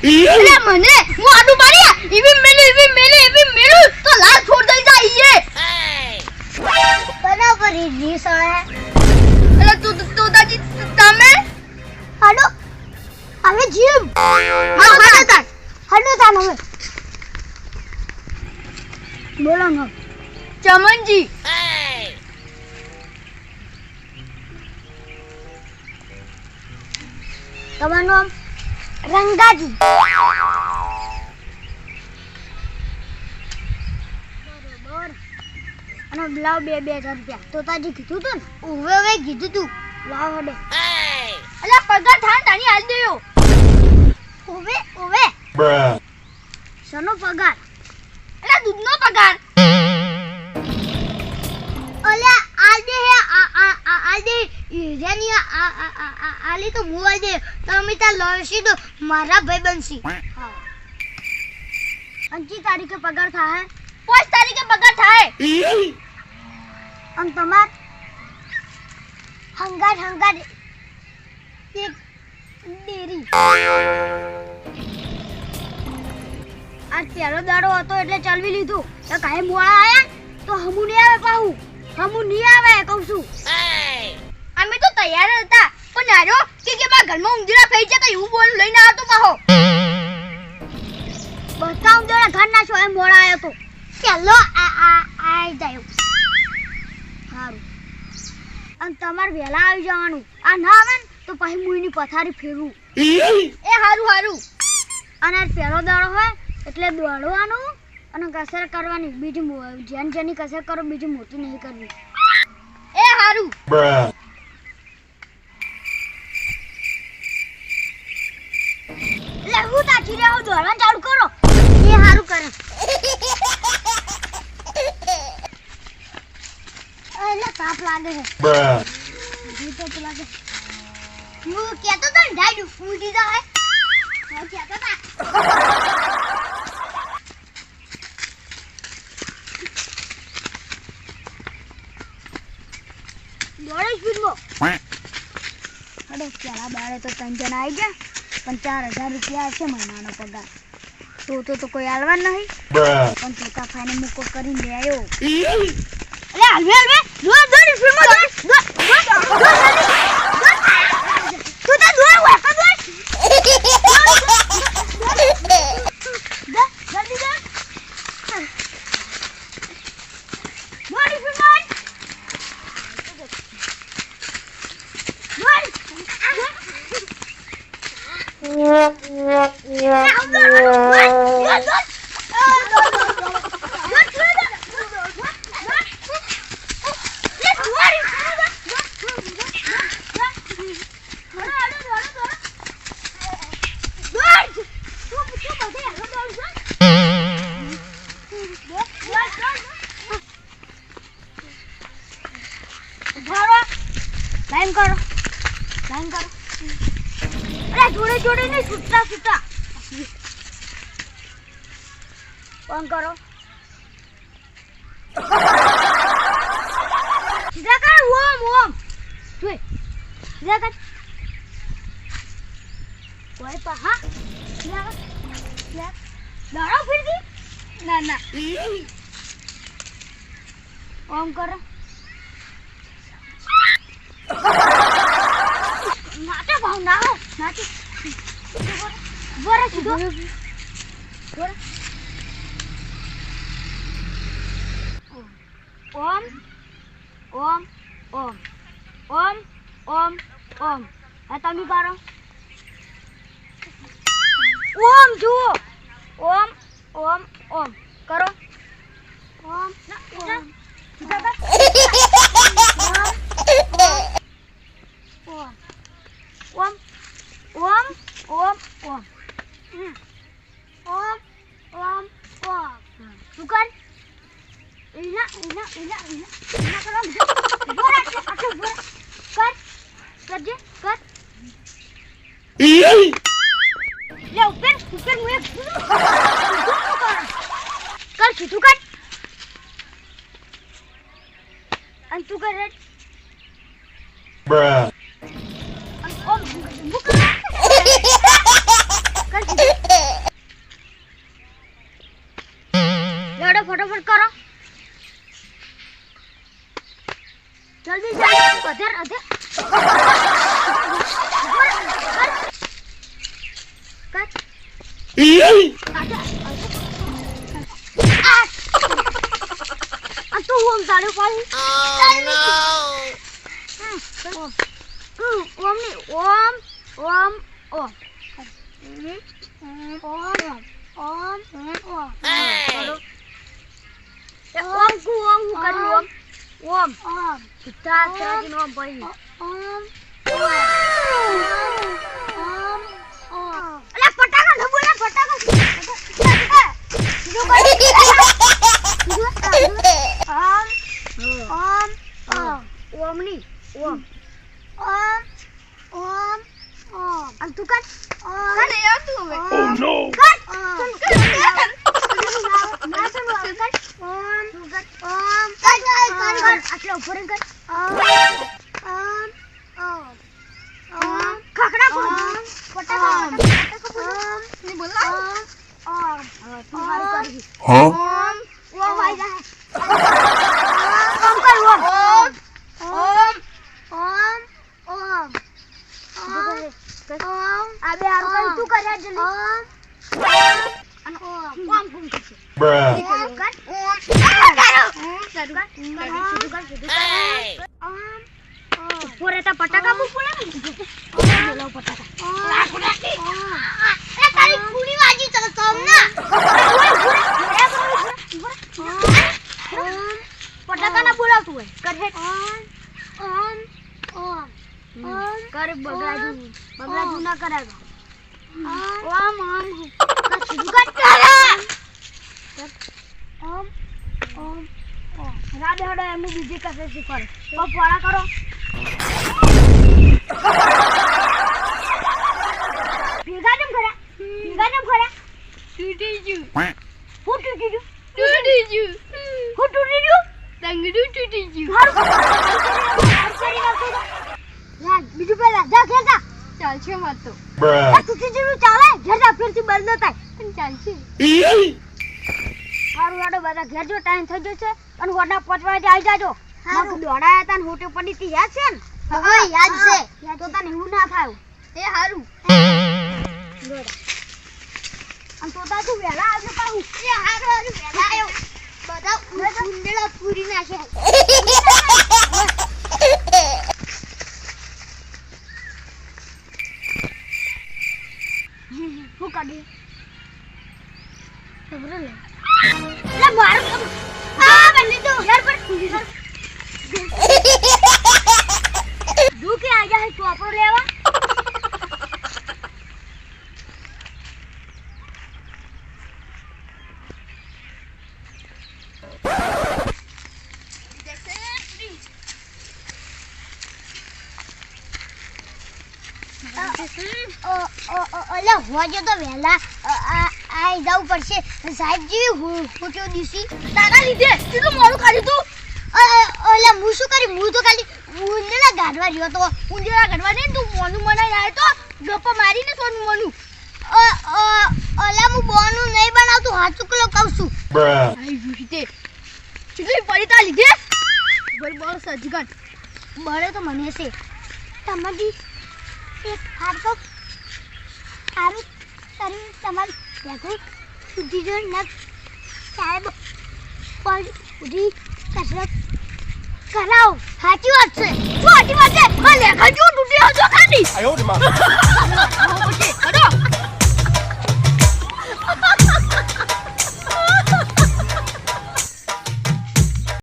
અરે મને હું આડું મારી એવી મેલી તો લાલ છોડ દઈ જાય બના પર ઈ સળે અરે તું દાદી તમે હાડો હવે જીમ હાડો તા હવે બોલો ન ચમનજી તમારું નામ રંગાજી બરોબર અને લાવ 2000 રૂપિયા તો તાજી કીધું તું ને હવે કીધું તું લાવ હડો અલ્યા પગાર થાન તાની આલ દેયો ઓવે શનો પગાર અલ્યા દૂધનો પગાર અલ્યા આદે રેની આલી તો મુવા દે તમે તા લોસી તો મારા ભાઈ બનસી હા અંકી તારીખે પગાર થાય 5 તારીખે પગાર થાય અને તમાર હંગાર એક દેરી આ પહેલો દાડો હતો એટલે ચાલવી લીધું તો કાય મોળા આયા તો હમુ નહીં આવે પાહુ હમુ નહીં આવે કહું છું અમે તો તૈયાર હતા પણ નારો કે મારા ઘરમાં ઉંદરા થઈ જાય તો એવું બોલ લઈને આવતો પાહો બધા ઉંદરા ઘર ના છો એમ મોળા આવ્યો તો ચાલો આઈ જાય સારું અને તમારે વહેલા આવી જવાનું આ ના આવે ને તો પછી મુઈની પથારી ફેરવું એ હારું અને પહેલો દાડો હોય એટલે દોડવાનું અને કસરત કરવાની બીજી જેની કસરત કરો બીજી મોટી નહીં કરવી એ હારું લે હું તાચી રહ્યો દોડવાનું ચાલુ કરો એ હારું કરે એટલે તાપ લાગે છે તો લાગે હું કહેતો તો ને ડાયડુ ફૂટી જાય હું કહેતો તા દોડે સ્પીડમાં અરે પેલા દાડે તો 3 જણા આવી ગયા પણ 4000 રૂપિયા છે મહિનાનો પગાર તો કોઈ આલવા નહીં પણ ટીકા ફાઈને મૂકો કરીને લે આવ્યો અરે હાલવે દોડ સ્પીડમાં દોડ તું તો દોડ વાપસ દોડ જલ્દી દોડ લાઈન કરો અરે જોડે નહીં છૂટા કોણ કરો સીધા કર ઓમ જોઈ સીધા કર કોઈ પા સીધા કર દાડો ફીરથી ના ઓમ કરો નાટે ભાવ ના હો નાટે બોરે સીધો બોરે ઓમ આ તમે કરો ઓમ જુઓ ઓમ કરો ઓમ શું કર Ina kalau borak aku borak kar kerja kar ya upper muya kar situ kan antu kar bruh om bukan kar situ ફટાફટ કરો જલ્દી જલ્દી અધર અધર તું ઓમ તારે પાડી ઓમ ની ઓમ ઓમ ઓમ ઓમ કુ ઓમ કર્યું ઓમ સીધા ત્રાજી ઓમ પડી અલા ફટાકા ન બોલે ફટાકા ઓમ ની ઓમ અને તું કર કર યાર તું હવે Oh no! આટલો ઉપર કર ખખડા ફટાકા ની બોલા તું હારું કરી Huh? ઓમ ભાઈ જા ઓમ કર ઓમ આબે હારું કરી તું કર જલ્દી ઓમ કરશે Bruh. પોરેતા પટાકા બુ બોલે ને બોલો પટાકા એ તારી ખૂણી વાજી તો તમને પટાકા ના બોલાવતું હોય કર હે કર બગડાજુ ના કરાય ઓમ કર સીધું કર રાધે હડો એમની બીજી કસે શીખવાડે તો પોળા કરો ભેગા કેમ કર્યા તૂટી ગયું હું તૂટી ગયું તૂટી ગયું હું તૂટી ગયું તંગડું તૂટી ગયું બીજું પેલા જા ખેલતા ચાલશે મત તો Bruh. તૂટી ગયું ચાલે ઘર જા ફેરથી બંધ ન થાય પણ ચાલશે સારું હેડો બધા ઘેર જો ટાઈમ થઈ ગયો છે અને વડા 5 વાગે આવી જાજો મગ દોડાયા તા ને હોટે પડી તી યાદ છે ને હા યાદ છે તો તને એવું ના થાય એ હારું અને તો તા તું વેલા આવજો પાહુ એ હારું વેલા આવ્યો બધા ઉંડળા પૂરી નાખ્યા હું કાઢી ખબર લે મારું આ બની તો ઘર પર દુખે આયા હે ચોપડો લેવા ઓલા હોજો તો વેલા આઈ જવું પડશે સાહેબજી હોટો દીસી તારા લીધે કેટલું મોડું કાઢ્યું તું ઓલા હું શું કરી હું તો ખાલી ઉંદેલા ગાઢવા રહ્યો તો ઉંદેલા ગાઢવા ને તું મોનું મનાઈ આવ્યો તો ગપ્પા મારીને સોનું મોનું ઓલા હું બોનું નહીં બનાવતું હાચું કિલો કહું છું Bruh. આઈ ગયું તે ચીલી પડી તા લીધે બરોબર સજગન બળે તો મને છે તમારી એક હારતો હારું કરી તમારી ભેગું સુધી જો ન સાહેબ પણ ઉડી કસરત કરાવો સાચી વાત છે સાચી વાત છે આ લેખા જો તૂટી આવજો ખાલી 哎呦我的妈！ આવો